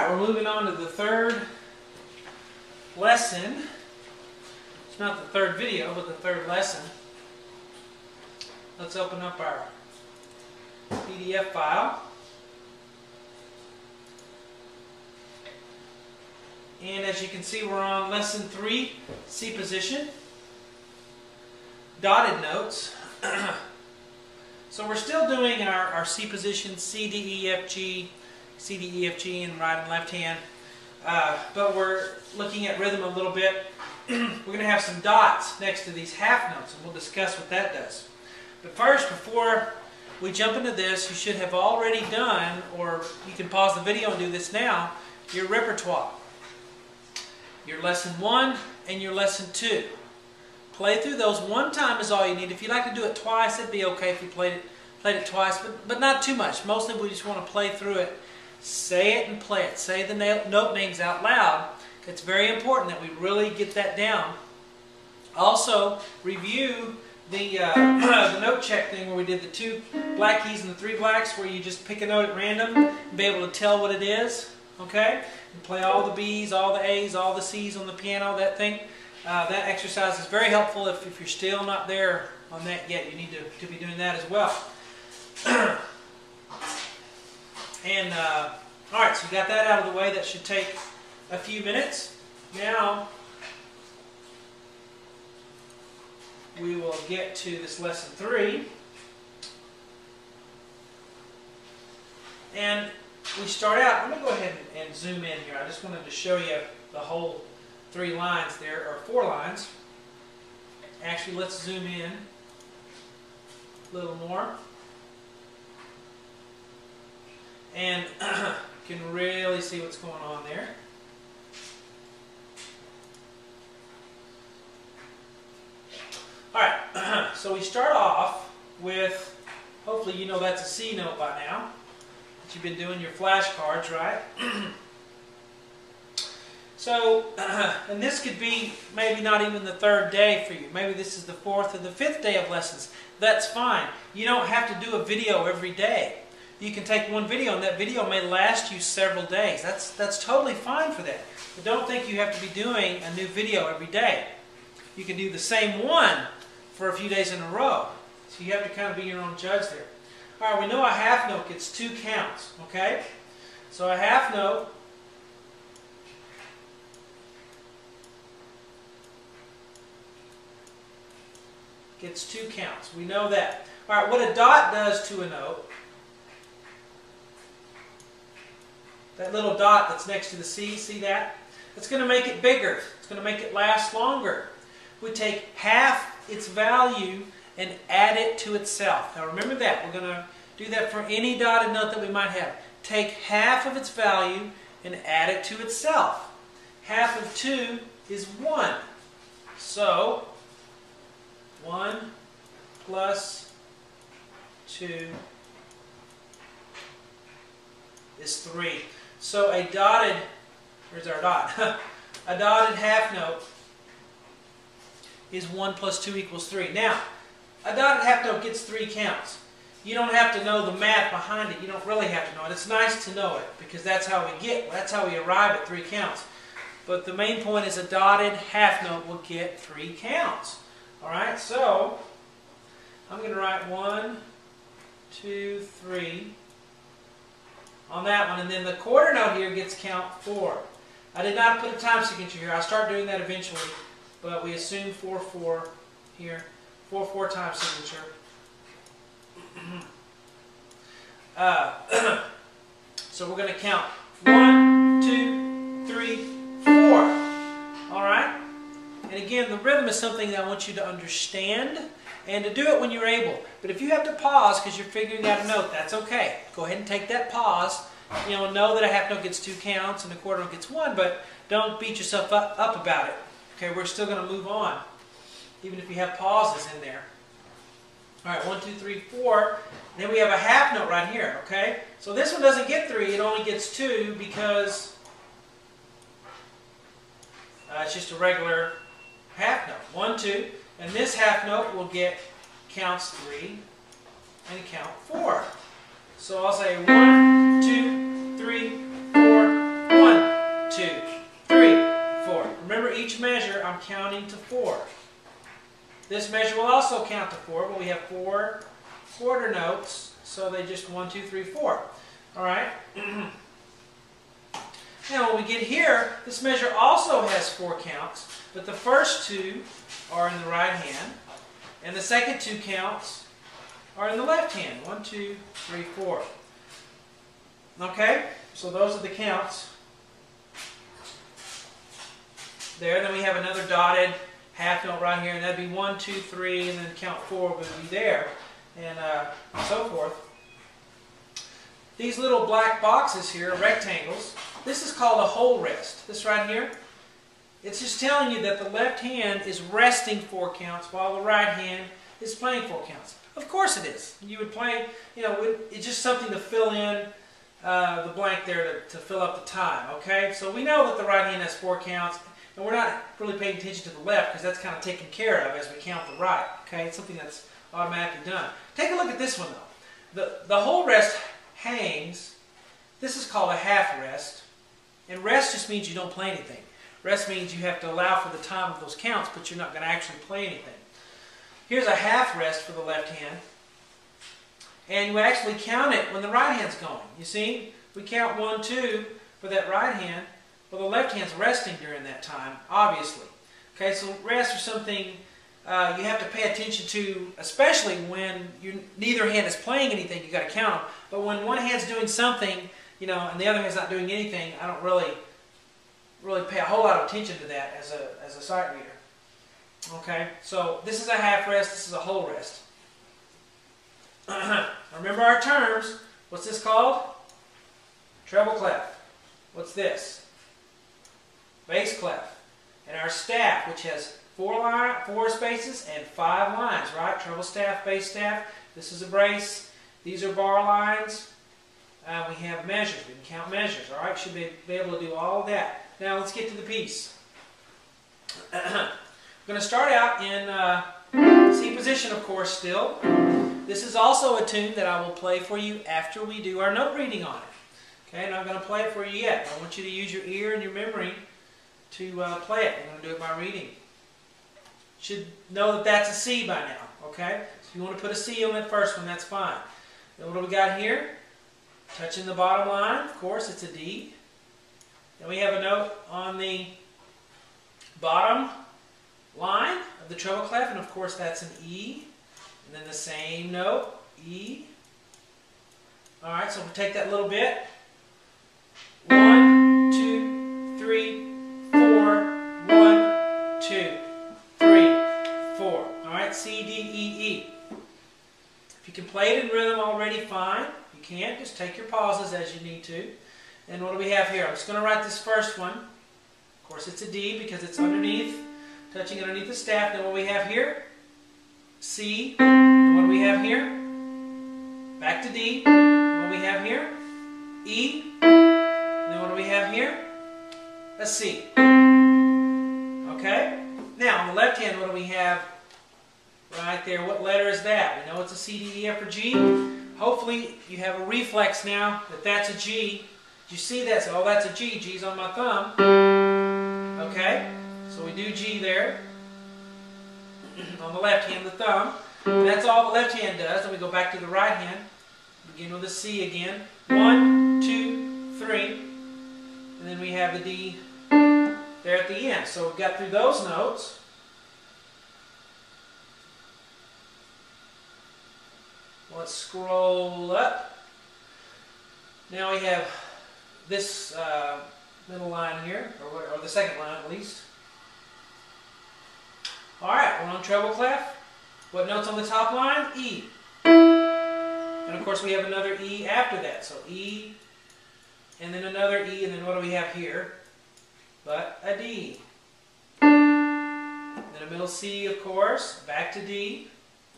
Alright, we're moving on to the third lesson. It's not the third video, but the third lesson. Let's open up our PDF file. And as you can see, we're on lesson 3, C position. Dotted notes. So we're still doing our C position, C, D, E, F, G, C, D, E, F, G in right and left hand. But we're looking at rhythm a little bit. We're going to have some dots next to these half notes, and we'll discuss what that does. But first, before we jump into this, you should have already done, or you can pause the video and do this now, your repertoire. Your lesson 1 and your lesson 2. Play through those one time is all you need. If you like to do it twice, it'd be okay if you played it twice, but not too much. Mostly we just want to play through it. Say it and play it. Say the note names out loud. It's very important that we really get that down. Also, review the note check thing where we did the 2 black keys and the 3 blacks, where you just pick a note at random and be able to tell what it is. Okay? And play all the B's, all the A's, all the C's on the piano, that thing. That exercise is very helpful if you're still not there on that yet. You need to be doing that as well. And, alright, so you got that out of the way. That should take a few minutes. Now, we will get to this lesson 3. And we start out, I'm going to go ahead and zoom in here. I just wanted to show you the whole 3 lines there, or 4 lines. Actually, let's zoom in a little more. And you can really see what's going on there. Alright, so we start off with, hopefully you know that's a C note by now. That you've been doing your flashcards, right? So, and this could be maybe not even the 3rd day for you. Maybe this is the 4th or the 5th day of lessons. That's fine. You don't have to do a video every day. You can take one video, and that video may last you several days. That's totally fine for that. But don't think you have to be doing a new video every day. You can do the same one for a few days in a row. So you have to kind of be your own judge there. All right, we know a half note gets 2 counts, okay? So a half note gets 2 counts. We know that. All right, what a dot does to a note, that little dot that's next to the C, see that? It's going to make it bigger. It's going to make it last longer. We take half its value and add it to itself. Now remember that. We're going to do that for any dotted note that we might have. Take half of its value and add it to itself. Half of 2 is 1. So, 1 plus 2 is 3. So a dotted, where's our dot? A dotted half note is 1 plus 2 equals 3. Now, a dotted half note gets 3 counts. You don't have to know the math behind it. You don't really have to know it. It's nice to know it, because that's how we arrive at 3 counts. But the main point is a dotted half note will get 3 counts. Alright, so I'm going to write 1, 2, 3 on that one, and then the quarter note here gets count 4. I did not put a time signature here. I'll start doing that eventually, but we assume 4-4 here. 4-4 time signature. So we're going to count 1, 2, 3, 4. Alright? And again, the rhythm is something that I want you to understand and to do it when you're able. But if you have to pause because you're figuring out a note, that's okay. Go ahead and take that pause. You know that a half note gets 2 counts and a quarter note gets 1, but don't beat yourself up about it. Okay, we're still going to move on, even if you have pauses in there. Alright, 1, 2, 3, 4. Then we have a half note right here, okay? So this one doesn't get 3, it only gets 2 because it's just a regular half note. 1, 2. And this half note will get counts 3 and count 4. So I'll say 1, 2, 3, 4, 1. I'm counting to 4. This measure will also count to 4, but we have 4 quarter notes, so they just 1, 2, 3, 4. All right. Now, when we get here, this measure also has 4 counts, but the first 2 are in the right hand, and the second 2 counts are in the left hand. 1, 2, 3, 4. Okay, so those are the counts. There, then we have another dotted half note right here, and that'd be 1, 2, 3, and then count 4 would be there, and so forth. These little black boxes here, rectangles, this is called a whole rest. This right here, it's just telling you that the left hand is resting 4 counts while the right hand is playing 4 counts. Of course it is. You would play, you know, it's just something to fill in the blank there to fill up the time, okay? So we know that the right hand has 4 counts, and we're not really paying attention to the left because that's kind of taken care of as we count the right, okay? It's something that's automatically done. Take a look at this one, though. The whole rest hangs. This is called a half rest, and rest just means you don't play anything. Rest means you have to allow for the time of those counts, but you're not going to actually play anything. Here's a half rest for the left hand, and you actually count it when the right hand's going. You see, we count 1, 2 for that right hand. Well, the left hand's resting during that time, obviously. Okay, so rest is something you have to pay attention to, especially when neither hand is playing anything. You got to count them. But when one hand's doing something, you know, and the other hand's not doing anything, I don't really pay a whole lot of attention to that as a sight reader. Okay, so this is a half rest. This is a whole rest. Remember our terms. What's this called? Treble clef. What's this? Bass clef. And our staff, which has 4 spaces and 5 lines, right? Treble staff, bass staff. This is a brace. These are bar lines. We have measures. We can count measures, all right? Should be able to do all of that. Now let's get to the piece. I'm going to start out in C position, of course, still. This is also a tune that I will play for you after we do our note reading on it. Okay, I'm not going to play it for you yet. I want you to use your ear and your memory to play it. I'm going to do it by reading. Should know that that's a C by now, okay? So if you want to put a C on that first one, that's fine. Then what do we got here? Touching the bottom line, of course, it's a D. Then we have a note on the bottom line of the treble clef, and of course that's an E. And then the same note, E. Alright, so we'll take that little bit. 1, 2, 3, 4. 1, 2, 3, 4. Alright, C, D, E, E. If you can play it in rhythm already, fine. If you can't, just take your pauses as you need to. And what do we have here? I'm just going to write this first one. Of course, it's a D because it's underneath, touching underneath the staff. Then what we have here? C. And what do we have here? Back to D. And what do we have here? E. And then what do we have here? A C. Okay? Now, on the left hand, what do we have right there? What letter is that? We know it's a C, D, E, F, or G. Hopefully, you have a reflex now that that's a G. Did you see that? So, oh, that's a G. G's on my thumb. Okay? So we do G there. On the left hand, the thumb. And that's all the left hand does. Then we go back to the right hand. Begin with a C again. 1, 2, 3. And then we have the D there at the end. So we've got through those notes. Let's scroll up. Now we have this middle line here, or the second line at least. Alright, we're on treble clef. What note's on the top line? E. And of course we have another E after that. So E, and then another E, and then what do we have here? But a D. Then a middle C, of course. Back to D.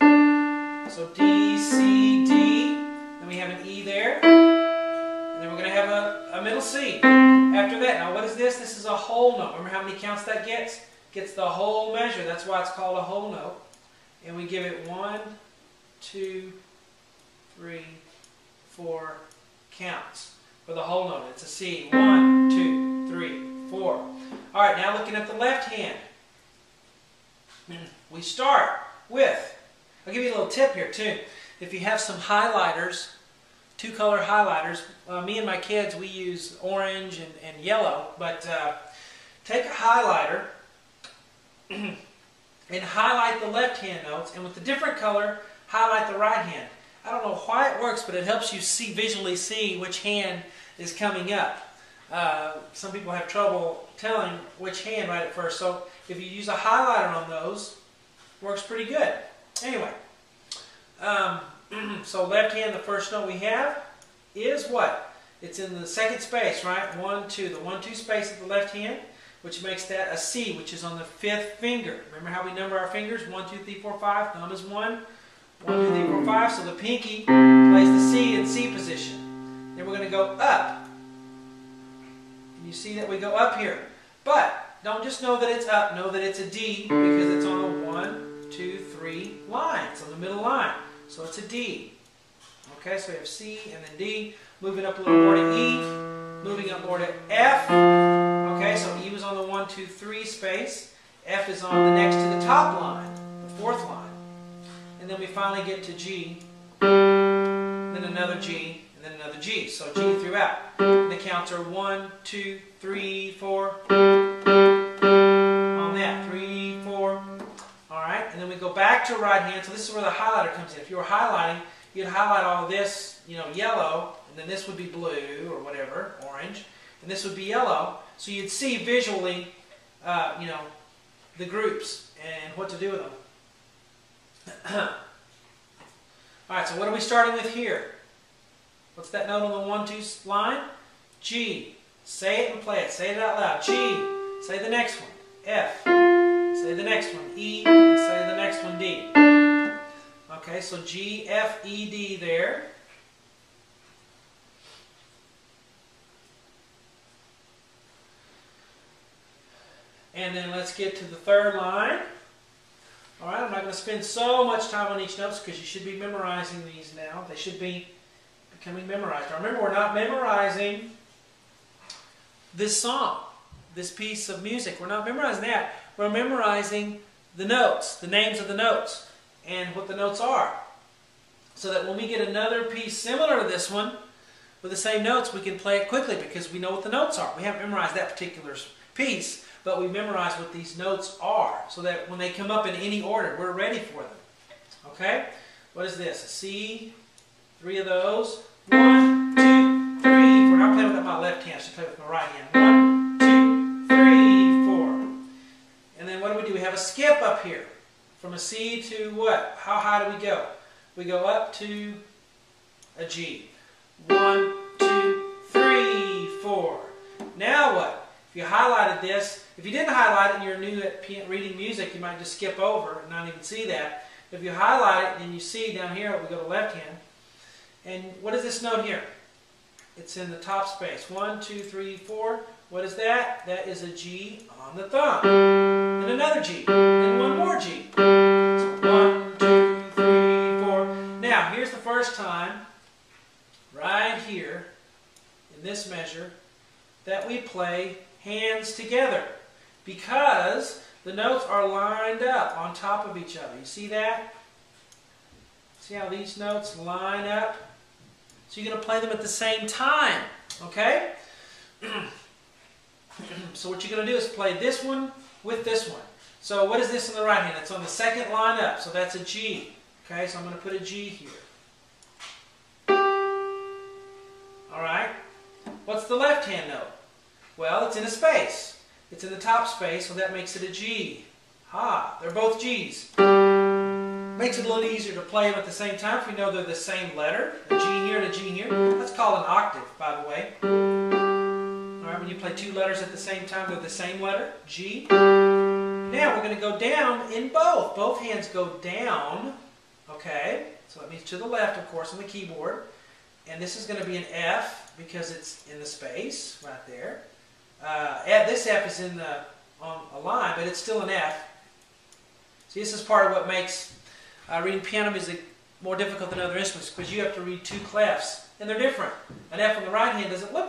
So D, C, D. Then we have an E there. And then we're going to have a middle C after that. Now what is this? This is a whole note. Remember how many counts that gets? Gets the whole measure. That's why it's called a whole note. And we give it 1, 2, 3, 4 counts for the whole note. It's a C. 1, 2, 3, 4. Alright, now looking at the left hand. we start with, I'll give you a little tip here too. If you have some highlighters, two-color highlighters, me and my kids, we use orange and yellow, but take a highlighter and highlight the left-hand notes, and with the different color, highlight the right hand. I don't know why it works, but it helps you visually see which hand is coming up. Some people have trouble telling which hand right at first, so if you use a highlighter on those, it works pretty good. Anyway, so left hand, the first note we have is what? It's in the second space, right? 1, 2. The 1, 2 space at the left hand, which makes that a C, which is on the 5th finger. Remember how we number our fingers? 1, 2, 3, 4, 5. Thumb is 1. 1, 2, 3, 4, 5. So the pinky plays the C in C position. Then we're going to go up. And you see that we go up here. But don't just know that it's up. Know that it's a D because it's on the 1, 2, 3 line. It's on the middle line. So it's a D. Okay, so we have C and then D. Moving up a little more to E. Moving up more to F. Okay, so E was on the 1, 2, 3 space. F is on the next to the top line, the 4th line. And then we finally get to G. Then another G. And then another G. So G throughout. And the counts are 1, 2, 3, 4. On that. 3, 4. Alright, and then we go back to right hand. So this is where the highlighter comes in. If you were highlighting, you'd highlight all of this, yellow, and then this would be blue or whatever, orange, and this would be yellow. So you'd see visually, the groups and what to do with them. Alright, so what are we starting with here? What's that note on the 1, 2 line? G. Say it and play it. Say it out loud. G. Say the next one. F. Say the next one. E. Say the next one. D. Okay, so G, F, E, D there. And then let's get to the 3rd line. Alright, I'm not going to spend so much time on each note because you should be memorizing these now. They should be becoming memorized. Now remember, we're not memorizing this song, this piece of music. We're not memorizing that. We're memorizing the notes, the names of the notes, and what the notes are. So that when we get another piece similar to this one, with the same notes, we can play it quickly because we know what the notes are. We haven't memorized that particular piece, but we memorized what these notes are, so that when they come up in any order, we're ready for them. Okay? What is this? A C, 3 of those. 1, 2, 3, 4. I'm playing with my left hand, I should play with my right hand. 1, 2, 3, 4. And then what do? We have a skip up here. From a C to what? How high do we go? We go up to a G. 1, 2, 3, 4. Now what? If you highlighted this, if you didn't highlight it and you're new at reading music, you might just skip over and not even see that. If you highlight it and you see down here, we go to left hand. And what is this note here? It's in the top space. 1, 2, 3, 4. What is that? That is a G on the thumb. And another G. And one more G. So 1, 2, 3, 4. Now, here's the first time, right here, in this measure, that we play hands together. Because the notes are lined up on top of each other. You see that? See how these notes line up? So you're going to play them at the same time. Okay? So what you're going to do is play this one with this one. So what is this on the right hand? It's on the 2nd line up. So that's a G. Okay, so I'm going to put a G here. Alright? What's the left hand note? Well, it's in a space. It's in the top space, so that makes it a G. Ha! They're both G's. Makes it a little easier to play them at the same time if we know they're the same letter. A G here and a G here. That's called an octave, by the way. Alright, when you play 2 letters at the same time, they're the same letter, G. Now we're going to go down in both. Both hands go down. Okay, so that means to the left, of course, on the keyboard. And this is going to be an F because it's in the space right there. This F is on a line, but it's still an F. See, this is part of what makes reading piano music more difficult than other instruments, because you have to read 2 clefs, and they're different. An F on the right hand doesn't look like